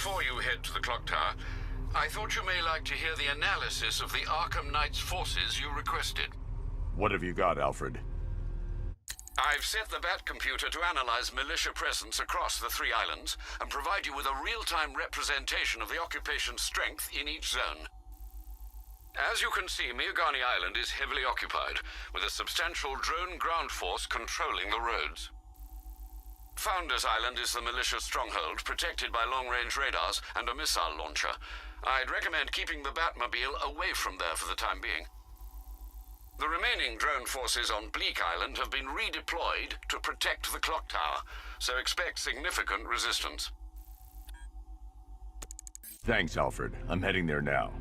Before you head to the clock tower, I thought you may like to hear the analysis of the Arkham Knight's forces you requested. What have you got, Alfred? I've set the Bat computer to analyze militia presence across the 3 islands and provide you with a real-time representation of the occupation's strength in each zone. As you can see, Miagani Island is heavily occupied, with a substantial drone ground force controlling the roads. Founders Island is the militia stronghold, protected by long-range radars and a missile launcher. I'd recommend keeping the Batmobile away from there for the time being. The remaining drone forces on Bleak Island have been redeployed to protect the clock tower, so expect significant resistance. Thanks, Alfred. I'm heading there now.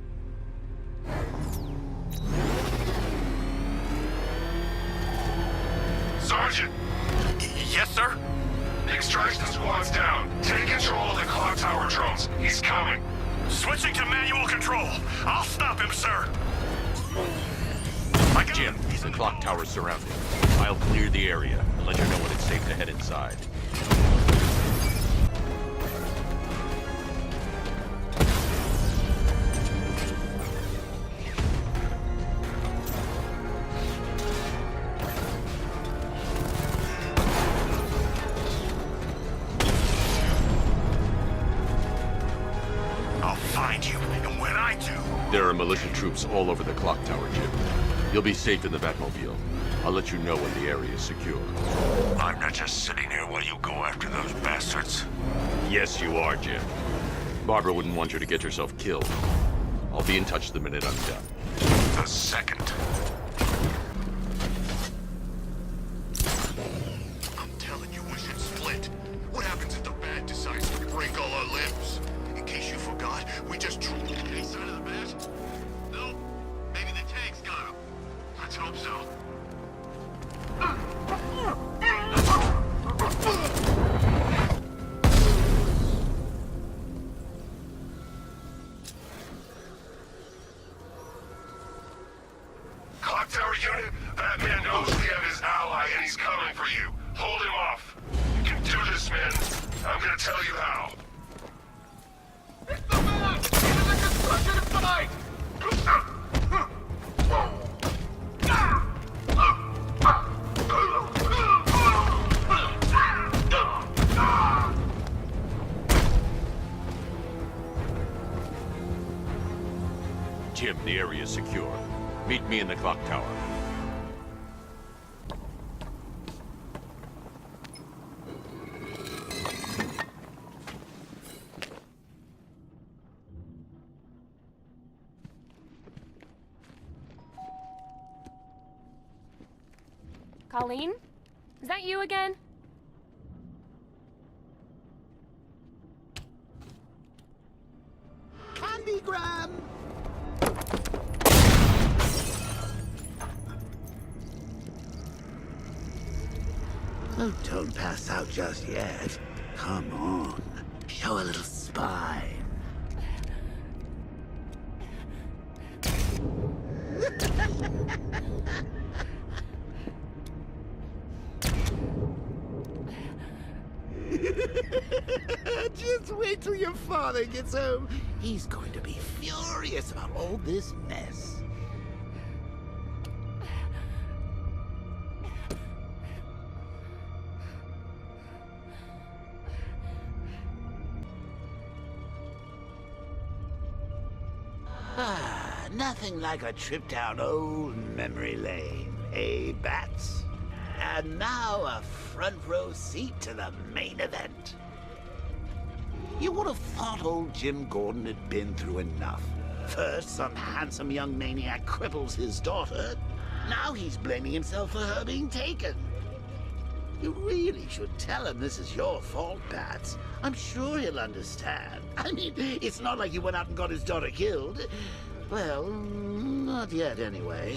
Sergeant! Yes, sir? Extraction squad's down. Take control of the clock tower drones. He's coming. Switching to manual control. I'll stop him, sir. Jim, the clock tower's surrounded. I'll clear the area and let you know when it's safe to head inside. I'll find you, and when I do... There are militia troops all over the clock tower, Jim. You'll be safe in the Batmobile. I'll let you know when the area is secure. I'm not just sitting here while you go after those bastards. Yes, you are, Jim. Barbara wouldn't want you to get yourself killed. I'll be in touch the minute I'm done. The second. I'm telling you, we should split. What happens if the Bat decides to break all our limbs? In case you forgot, we just drew any side of the Bat? No? Maybe the tanks got him. Let's hope so. Clock tower unit, Batman knows we have his ally and he's coming for you. Hold him off. You can do this, man. I'm gonna tell you how. It's the man! It is a construction site! Jim, the area is secure. Meet me in the clock tower. Colleen? Is that you again? Candygram! Oh, don't pass out just yet. Come on. Show a little spine. Just wait till your father gets home. He's going to be furious about all this mess. Nothing like a trip down old memory lane, eh, Bats? And now a front row seat to the main event. You would have thought old Jim Gordon had been through enough. First, some handsome young maniac cripples his daughter. Now he's blaming himself for her being taken. You really should tell him this is your fault, Bats. I'm sure he'll understand. I mean, it's not like you went out and got his daughter killed. Well, not yet anyway.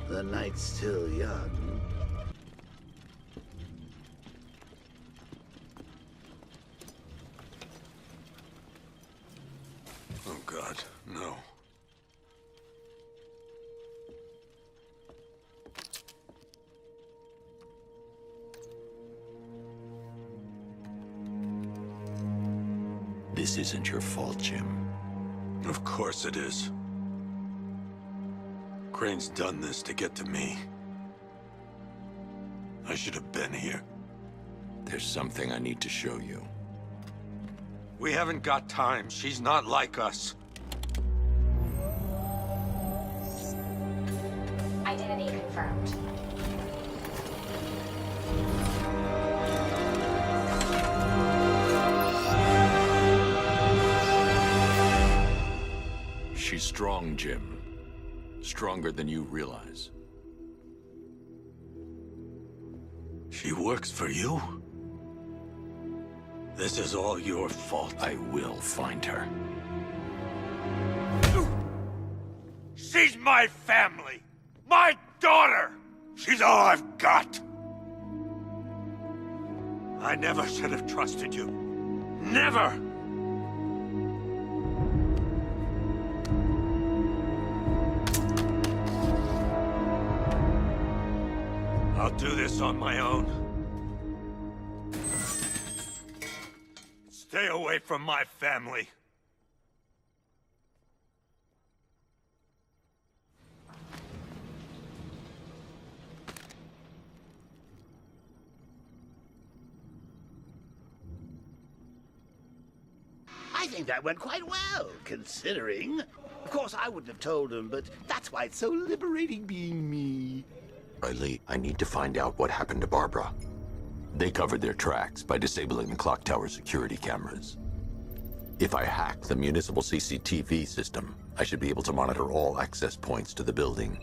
The night's still young. Oh, God, no. This isn't your fault, Jim. Of course it is. Crane's done this to get to me. I should have been here. There's something I need to show you. We haven't got time. She's not like us. Identity confirmed. She's strong, Jim. Stronger than you realize. She works for you? This is all your fault. I will find her. She's my family! My daughter! She's all I've got! I never should have trusted you. Never! I'll do this on my own. Stay away from my family. I think that went quite well, considering. Of course, I wouldn't have told him, but that's why it's so liberating being me. Riley, I need to find out what happened to Barbara. They covered their tracks by disabling the clock tower security cameras. If I hack the municipal CCTV system, I should be able to monitor all access points to the building.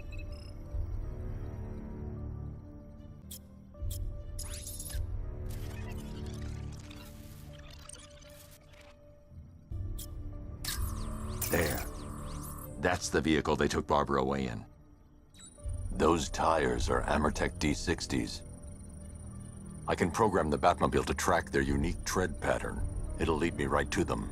There. That's the vehicle they took Barbara away in. Those tires are Amertech D60s. I can program the Batmobile to track their unique tread pattern. It'll lead me right to them.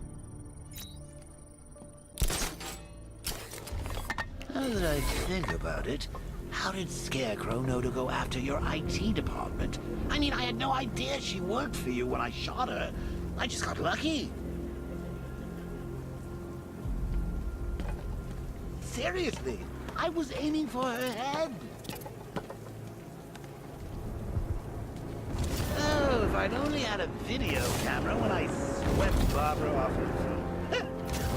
Now that I think about it, how did Scarecrow know to go after your IT department? I mean, I had no idea she worked for you when I shot her. I just got lucky. Seriously, I was aiming for her head. Oh, if I'd only had a video camera when I swept Barbara off her feet.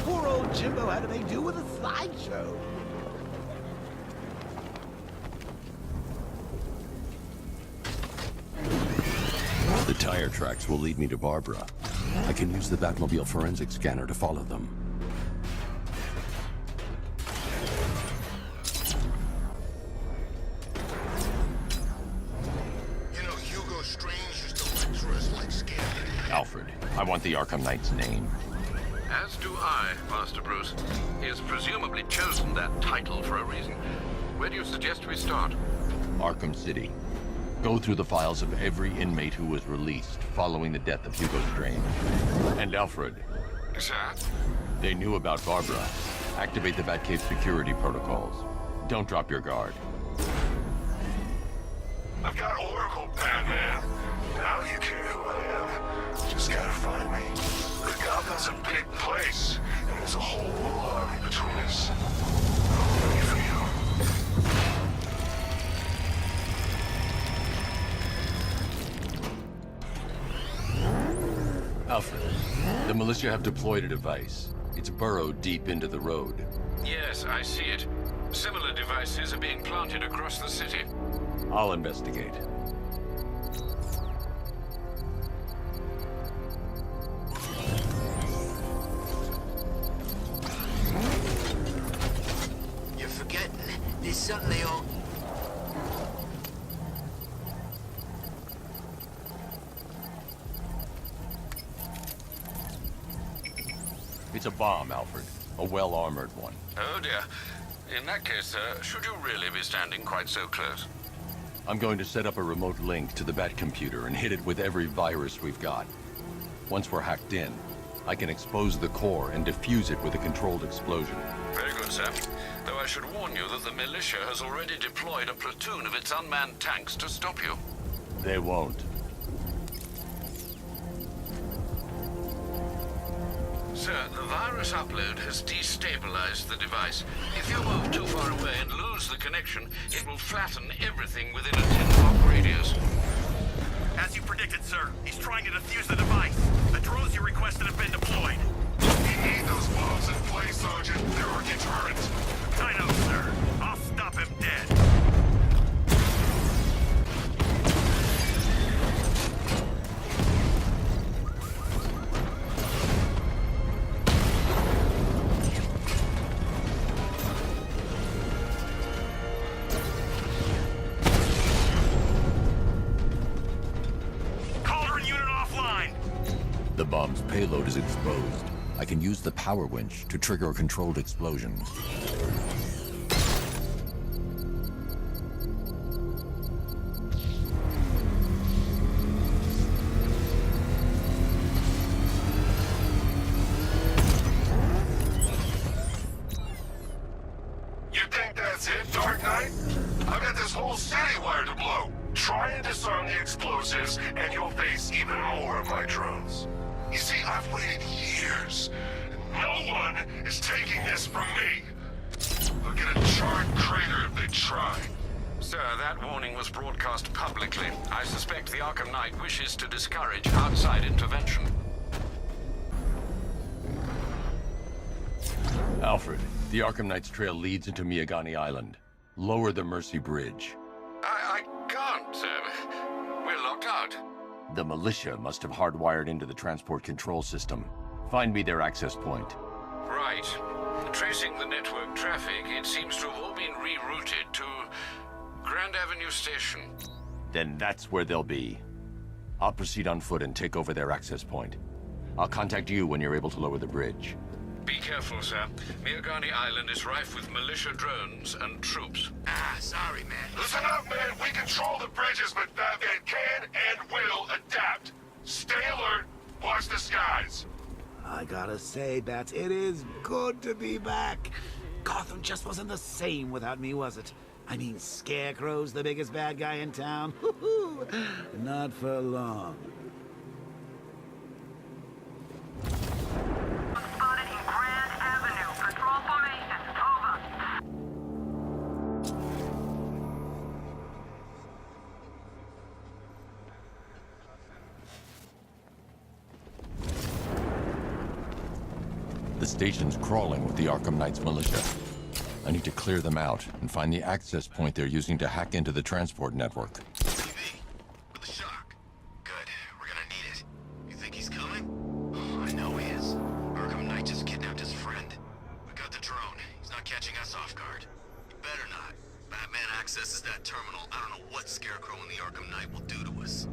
Poor old Jimbo had to make do with a slideshow. The tire tracks will lead me to Barbara. I can use the Batmobile forensic scanner to follow them. Alfred, I want the Arkham Knight's name. As do I, Master Bruce. He has presumably chosen that title for a reason. Where do you suggest we start? Arkham City. Go through the files of every inmate who was released following the death of Hugo Strange. And Alfred. Sir? They knew about Barbara. Activate the Batcave security protocols. Don't drop your guard. I've got Oracle, Batman. Now you care who I am. Just gotta find me. The Gotham's a big place, and there's a whole army between us. I'm ready for you. Alfred, the militia have deployed a device. It's burrowed deep into the road. Yes, I see it. Similar devices are being planted across the city. I'll investigate. You're forgetting. There's something they all... It's a bomb, Alfred. A well-armored one. Oh dear. In that case, sir, should you really be standing quite so close? I'm going to set up a remote link to the Bat computer and hit it with every virus we've got. Once we're hacked in, I can expose the core and defuse it with a controlled explosion. Very good, sir. Though I should warn you that the militia has already deployed a platoon of its unmanned tanks to stop you. They won't. Sir, the virus upload has destabilized the device. If you move too far away and lose the connection, it will flatten everything within a 10-block radius. As you predicted, sir, he's trying to defuse the device. The drones you requested have been deployed. We need those bombs in place, Sergeant. They're our deterrent. I know, sir. I'll stop him dead. Cauldron unit offline. The bomb's payload is exposed. I can use the power winch to trigger a controlled explosion. You think that's it, Dark Knight? I've got this whole city wired to blow. Try and disarm the explosives, and you'll face even more of my drones. You see, I've waited years. No one is taking this from me. They'll get a charred crater if they try. Sir, that warning was broadcast publicly. I suspect the Arkham Knight wishes to discourage outside intervention. Alfred, the Arkham Knight's trail leads into Miagani Island. Lower the Mercy Bridge. I can't, sir. We're locked out. The militia must have hardwired into the transport control system. Find me their access point. Right. Tracing the network traffic, it seems to have all been rerouted to Grand Avenue Station. Then that's where they'll be. I'll proceed on foot and take over their access point. I'll contact you when you're able to lower the bridge. Be careful, sir. Miagani Island is rife with militia drones and troops. Sorry, man. Listen up, man. We control the bridges, but Batman can and will adapt. Stay alert. Watch the skies. I gotta say, Bats, it is good to be back. Gotham just wasn't the same without me, was it? I mean, Scarecrow's the biggest bad guy in town. Not for long. Spotted in Grand Avenue. Control formation. Over. The station's crawling with the Arkham Knight's militia. I need to clear them out and find the access point they're using to hack into the transport network. TV, with the shock. Good, we're gonna need it. You think he's coming? Oh, I know he is. Arkham Knight just kidnapped his friend. We got the drone. He's not catching us off guard. He better not. Batman accesses that terminal. I don't know what Scarecrow and the Arkham Knight will do to us.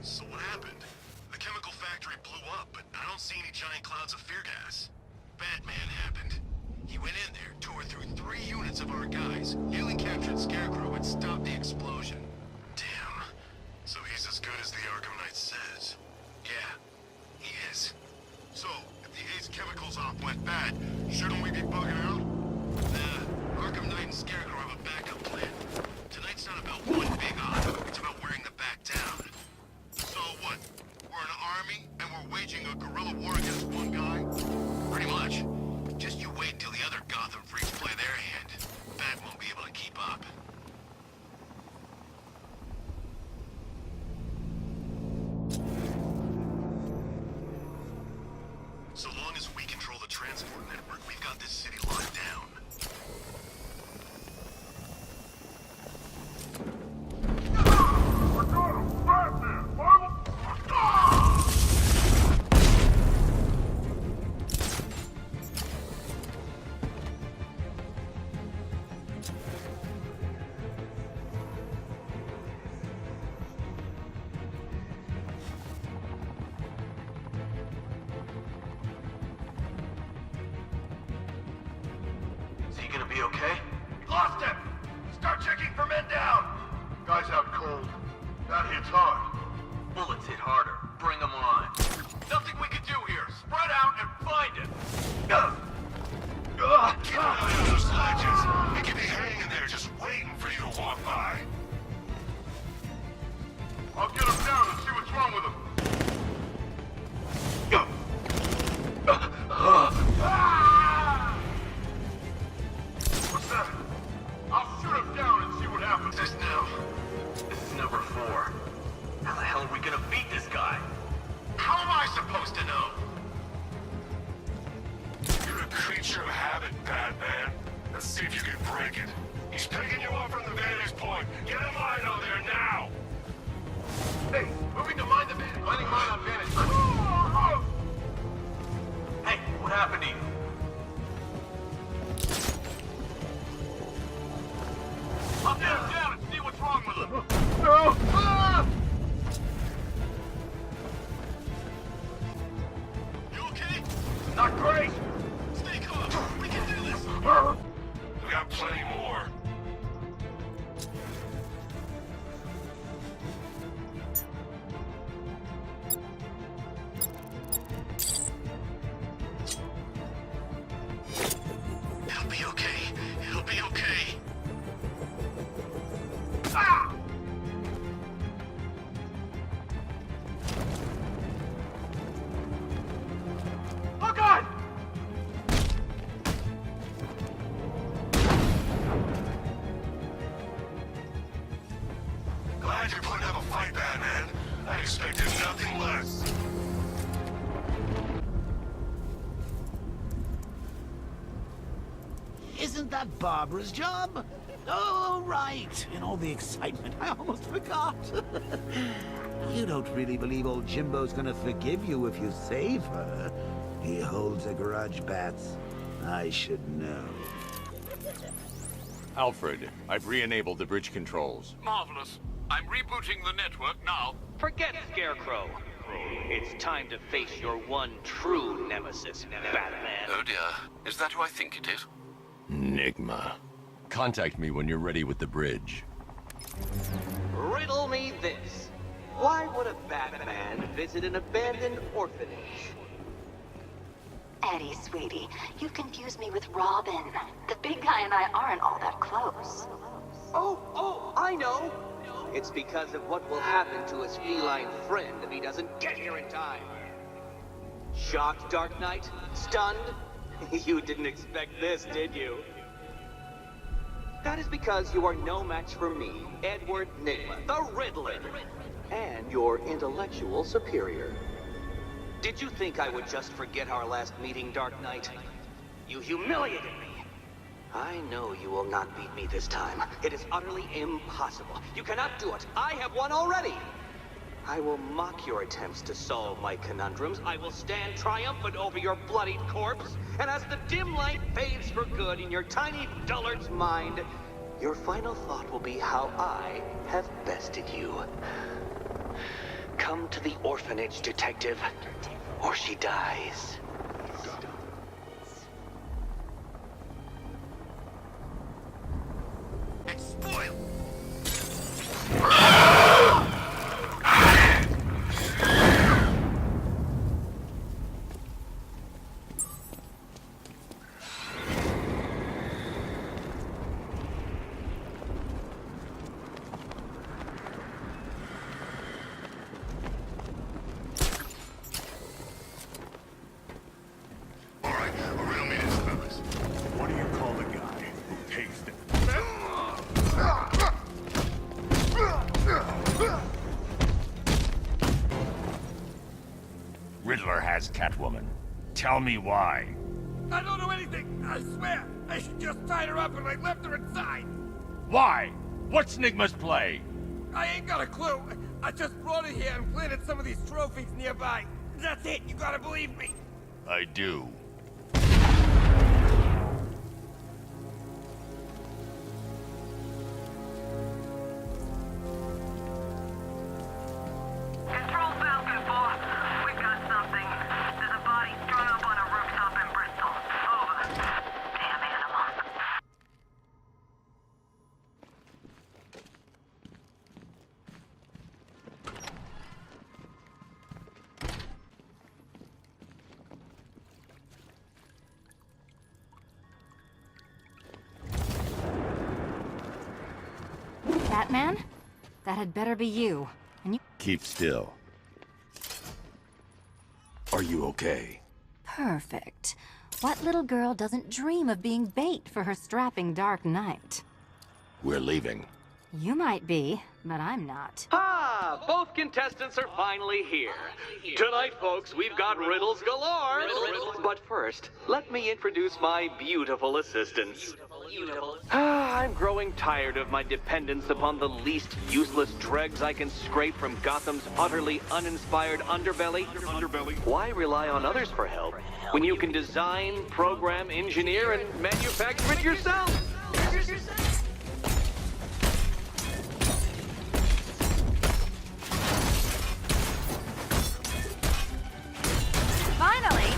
So what happened? The chemical factory blew up, but I don't see any giant clouds of fear gas. Batman happened. He went in there, tore through 3 units of our guys, nearly captured Scarecrow and stopped the explosion. Damn. So he's as good as the Arkham Knight says. Yeah, he is. So, if the Ace chemicals op went bad, shouldn't we be bugging out? Nah, Arkham Knight and Scarecrow have a backup plan. Tonight's not about one big op, it's about wearing the back down. So what? We're an army, and we're waging a guerrilla war against one guy? Pretty much. Just you wait until the other Gotham freaks play their hand. Bat won't be able to keep up. So long as we control the transport network, we've got this city locked down. Is he gonna be okay? Lost him! Start checking for men down! Guy's out cold. That hits hard. Bullets hit harder. Bring them on. Nothing we can do here. Spread out and find him. Keep an eye on those ledges. They could be hanging there just waiting for you to walk by. I'll get him down and see what's wrong with him. Not great! Stay calm. We can do this. We got plenty more. It'll be okay. It'll be okay. Ah! Oh God! Glad you're putting up a fight, Batman. I expected nothing less. Isn't that Barbara's job? Oh, right. In all the excitement, I almost forgot. You don't really believe old Jimbo's gonna forgive you if you save her. He holds a grudge, Bats. I should know. Alfred, I've re-enabled the bridge controls. Marvelous. I'm rebooting the network now. Forget Scarecrow. It's time to face your one true nemesis, Batman. Oh dear. Is that who I think it is? Enigma. Contact me when you're ready with the bridge. Riddle me this. Why would a Batman visit an abandoned orphanage? Eddie, sweetie, you've confused me with Robin. The big guy and I aren't all that close. Oh, I know. It's because of what will happen to his feline friend if he doesn't get here in time. Shocked, Dark Knight? Stunned? You didn't expect this, did you? That is because you are no match for me, Edward Nygma, the Riddler, and your intellectual superior. Did you think I would just forget our last meeting, Dark Knight? You humiliated me. I know you will not beat me this time. It is utterly impossible. You cannot do it. I have won already. I will mock your attempts to solve my conundrums. I will stand triumphant over your bloodied corpse. And as the dim light fades for good in your tiny dullard's mind, your final thought will be how I have bested you. Come to the orphanage, detective, or she dies. It's spoiled. All right, riddle me this, fellas. What do you call the guy who takes the... Riddler has Catwoman. Tell me why. I don't know anything, I swear. I just tied her up and I left her inside. Why? What's Enigma's play? I ain't got a clue. I just brought her here and planted some of these trophies nearby. That's it, you gotta believe me. I do. Control Falcon 4. We've got something. There's a body strung up on a rooftop in Bristol. Over. Damn animal. Batman? That had better be you. And you... Keep still. Are you okay? Perfect. What little girl doesn't dream of being bait for her strapping Dark Knight? We're leaving. You might be, but I'm not. Ah, both contestants are finally here. Tonight, folks, we've got riddles galore. But first, let me introduce my beautiful assistants. I'm growing tired of my dependence upon the least useless dregs I can scrape from Gotham's utterly uninspired underbelly. Why rely on others for help when you can design, program, engineer, and manufacture it yourself? Finally!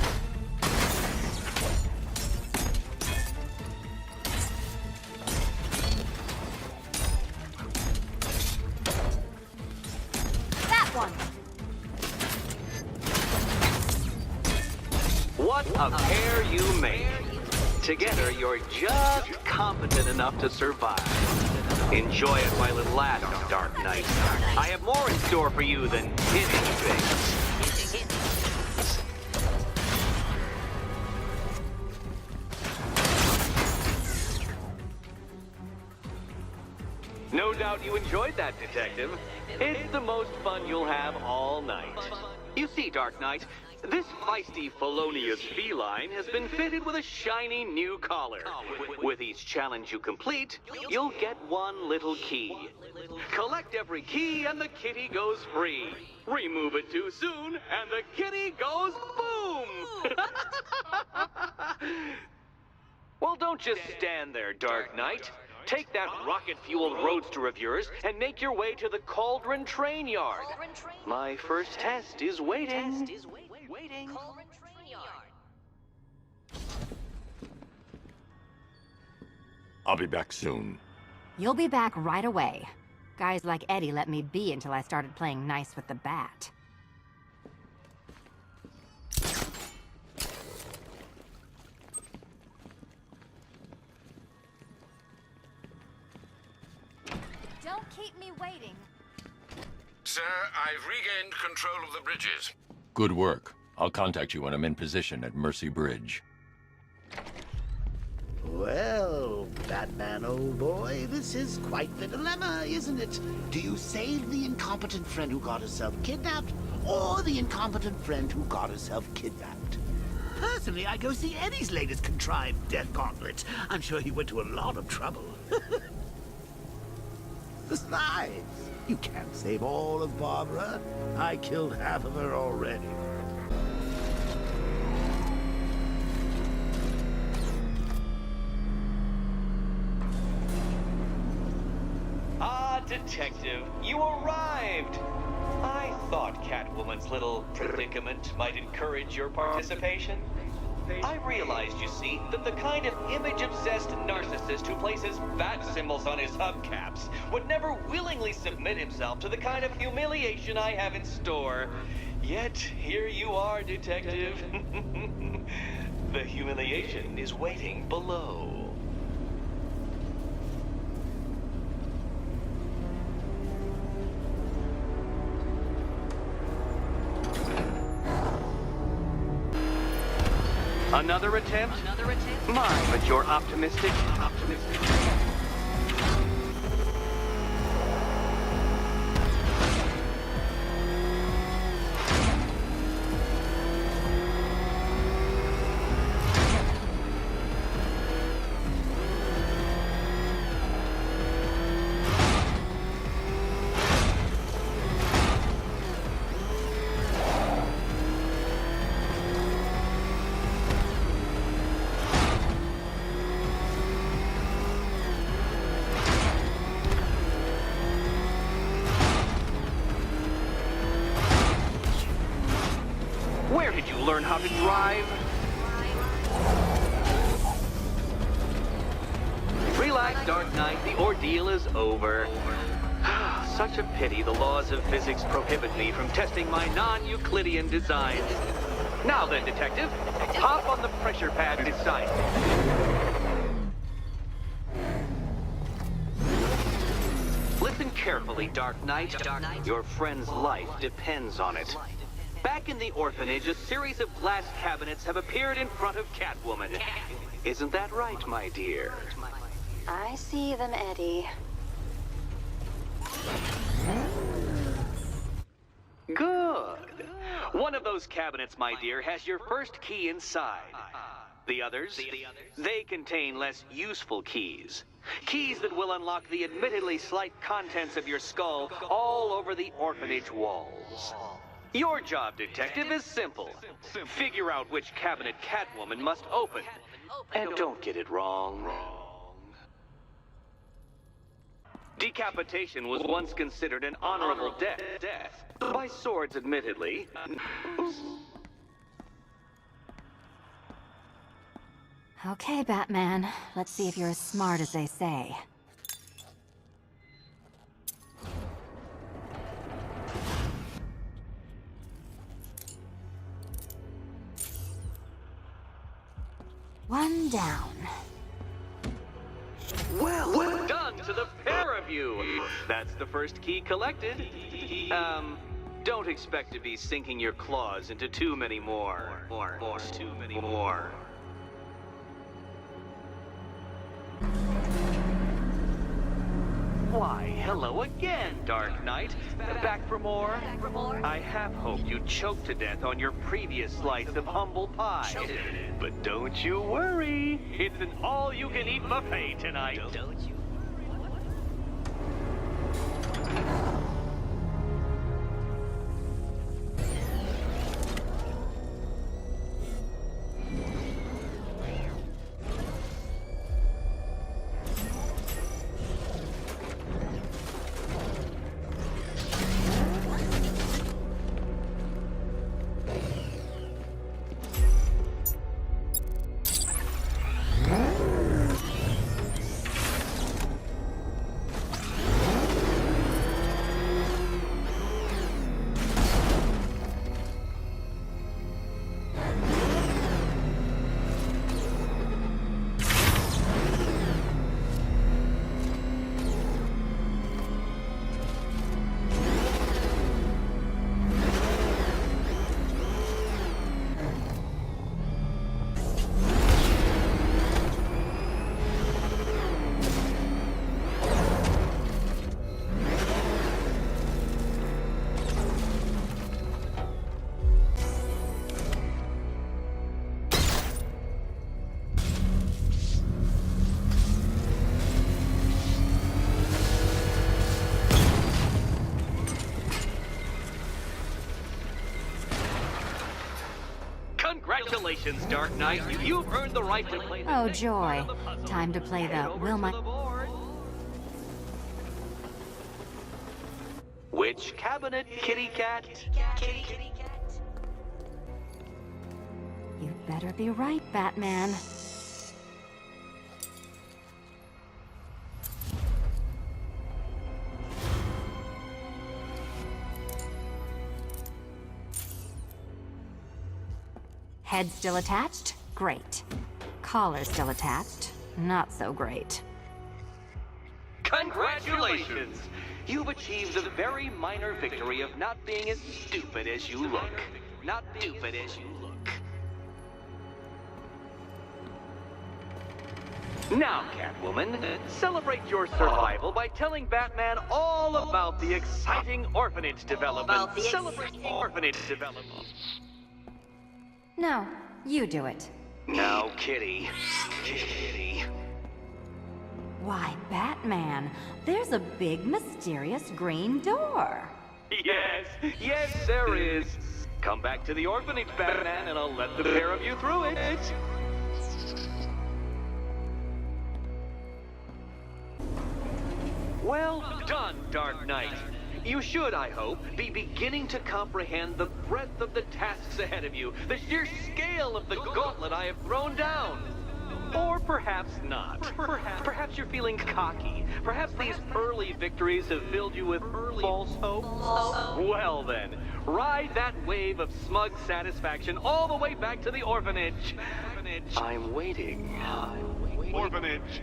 What a pair you make. Together, you're just competent enough to survive. Enjoy it while it lasts, Dark Knight. I have more in store for you than hitting things. No doubt you enjoyed that, Detective. It's the most fun you'll have all night. You see, Dark Knight, this feisty, felonious feline has been fitted with a shiny new collar. With each challenge you complete, you'll get one little key. Collect every key and the kitty goes free. Remove it too soon and the kitty goes boom! Well, don't just stand there, Dark Knight. Take that rocket-fueled roadster of yours and make your way to the Cauldron Train Yard. My first test is waiting. I'll be back soon. You'll be back right away. Guys like Eddie let me be until I started playing nice with the bat. Don't keep me waiting. Sir, I've regained control of the bridges. Good work. I'll contact you when I'm in position at Mercy Bridge. Well, Batman, old boy, this is quite the dilemma, isn't it? Do you save the incompetent friend who got herself kidnapped, or the incompetent friend who got herself kidnapped? Personally, I go see Eddie's latest contrived death gauntlet. I'm sure he went to a lot of trouble. Besides, you can't save all of Barbara. I killed half of her already. Ah, Detective, you arrived! I thought Catwoman's little predicament might encourage your participation. I realized, you see, that the kind of image-obsessed narcissist who places bat symbols on his hubcaps would never willingly submit himself to the kind of humiliation I have in store. Yet, here you are, Detective. The humiliation is waiting below. Another attempt? My, but you're optimistic. Where did you learn how to drive? Relax, Dark Knight. The ordeal is over. Such a pity the laws of physics prohibit me from testing my non-Euclidean designs. Now then, Detective, hop on the pressure pad beside me. Listen carefully, Dark Knight. Your friend's life depends on it. Back in the orphanage, a series of glass cabinets have appeared in front of Catwoman. Isn't that right, my dear? I see them, Eddie. Good. One of those cabinets, my dear, has your first key inside. The others, they contain less useful keys. Keys that will unlock the admittedly slight contents of your skull all over the orphanage walls. Your job, Detective, is simple. Figure out which cabinet Catwoman must open. And don't get it wrong. Decapitation was once considered an honorable death. By swords, admittedly. Okay, Batman. Let's see if you're as smart as they say. One down. Well done to the pair of you. That's the first key collected. Don't expect to be sinking your claws into too many more. Too many more. Why, hello again, Dark Knight. Back for more? I have hoped you choked to death on your previous slice of humble pie. But don't you worry. It's an all-you-can-eat buffet tonight. Don't you? Congratulations, Dark Knight. You've earned the right to play the Oh, joy. Time to play the Wilma. Which cabinet, kitty cat? You'd better be right, Batman. Head still attached? Great. Collar still attached? Not so great. Congratulations! You've achieved the very minor victory of not being as stupid as you look. Not stupid as you look. Now, Catwoman, celebrate your survival by telling Batman all about the exciting orphanage development. Celebrate orphanage development. No, you do it. Now, Kitty. Kitty. Why, Batman, there's a big, mysterious green door. Yes, there is. Come back to the orphanage, Batman, and I'll let the pair of you through it. Well done, Dark Knight. You should, I hope, be beginning to comprehend the breadth of the tasks ahead of you, the sheer scale of the gauntlet I have thrown down. Or perhaps not. Perhaps you're feeling cocky. Perhaps these early victories have filled you with false hope. Well then, ride that wave of smug satisfaction all the way back to the orphanage. I'm waiting. Orphanage.